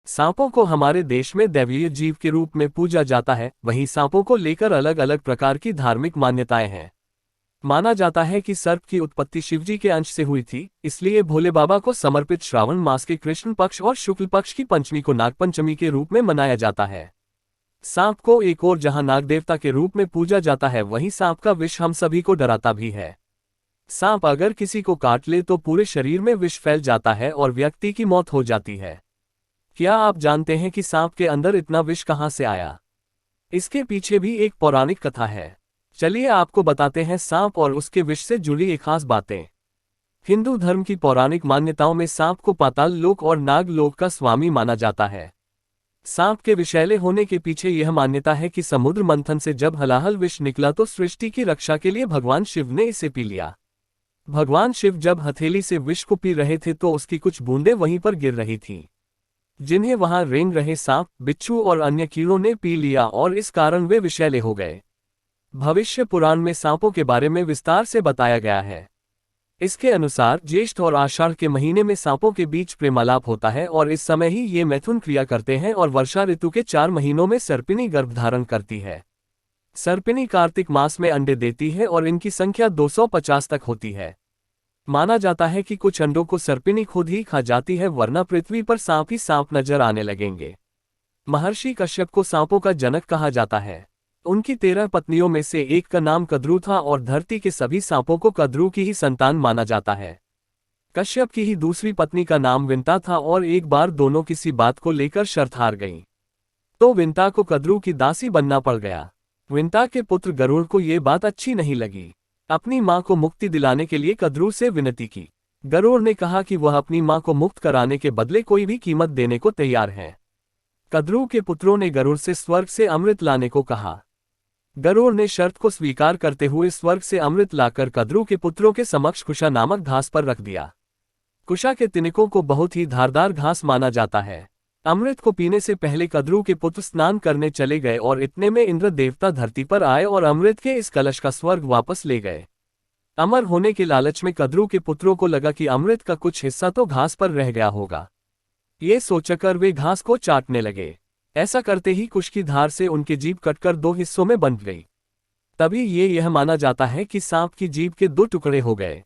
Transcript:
सांपों को हमारे देश में दैवीय जीव के रूप में पूजा जाता है। वहीं सांपों को लेकर अलग अलग प्रकार की धार्मिक मान्यताएं हैं। माना जाता है कि सर्प की उत्पत्ति शिवजी के अंश से हुई थी, इसलिए भोले बाबा को समर्पित श्रावण मास के कृष्ण पक्ष और शुक्ल पक्ष की पंचमी को नागपंचमी के रूप में मनाया जाता है। सांप को एक और जहां नाग देवता के रूप में पूजा जाता है, वहीं सांप का विष हम सभी को डराता भी है। सांप अगर किसी को काट ले तो पूरे शरीर में विष फैल जाता है और व्यक्ति की मौत हो जाती है। क्या आप जानते हैं कि सांप के अंदर इतना विष कहां से आया? इसके पीछे भी एक पौराणिक कथा है। चलिए आपको बताते हैं सांप और उसके विष से जुड़ी एक खास बातें। हिंदू धर्म की पौराणिक मान्यताओं में सांप को पाताल लोक और नाग लोक का स्वामी माना जाता है। सांप के विषैले होने के पीछे यह मान्यता है कि समुद्र मंथन से जब हलाहल विष निकला तो सृष्टि की रक्षा के लिए भगवान शिव ने इसे पी लिया। भगवान शिव जब हथेली से विष को पी रहे थे तो उसकी कुछ बूंदें वहीं पर गिर रही थीं, जिन्हें वहां रेंग रहे सांप, बिच्छू और अन्य कीड़ों ने पी लिया और इस कारण वे विषैले हो गए। भविष्य पुराण में सांपों के बारे में विस्तार से बताया गया है। इसके अनुसार ज्येष्ठ और आषाढ़ के महीने में सांपों के बीच प्रेमालाप होता है और इस समय ही ये मैथुन क्रिया करते हैं और वर्षा ऋतु के 4 महीनों में सर्पिनी गर्भधारण करती है। सर्पिनी कार्तिक मास में अंडे देती है और इनकी संख्या 250 तक होती है। माना जाता है कि कुछ अंडों को सर्पिनी खुद ही खा जाती है, वरना पृथ्वी पर सांप ही सांप नजर आने लगेंगे। महर्षि कश्यप को सांपों का जनक कहा जाता है। उनकी 13 पत्नियों में से एक का नाम कद्रू था और धरती के सभी सांपों को कद्रू की ही संतान माना जाता है। कश्यप की ही दूसरी पत्नी का नाम विंता था और एक बार दोनों किसी बात को लेकर शर्त हार गईं, तो विंता को कद्रू की दासी बनना पड़ गया। विंता के पुत्र गरुड़ को ये बात अच्छी नहीं लगी। अपनी मां को मुक्ति दिलाने के लिए कद्रू से विनती की। गरुड़ ने कहा कि वह अपनी मां को मुक्त कराने के बदले कोई भी कीमत देने को तैयार है। कद्रू के पुत्रों ने गरुड़ से स्वर्ग से अमृत लाने को कहा। गरुड़ ने शर्त को स्वीकार करते हुए स्वर्ग से अमृत लाकर कद्रू के पुत्रों के समक्ष कुशा नामक घास पर रख दिया। कुशा के तिनकों को बहुत ही धारदार घास माना जाता है। अमृत को पीने से पहले कद्रू के पुत्र स्नान करने चले गए और इतने में इंद्र देवता धरती पर आए और अमृत के इस कलश का स्वर्ग वापस ले गए। अमर होने के लालच में कद्रू के पुत्रों को लगा कि अमृत का कुछ हिस्सा तो घास पर रह गया होगा। ये सोचकर वे घास को चाटने लगे। ऐसा करते ही कुश की धार से उनकी जीभ कटकर 2 हिस्सों में बंट गई। तभी यह माना जाता है कि सांप की जीभ के 2 टुकड़े हो गए।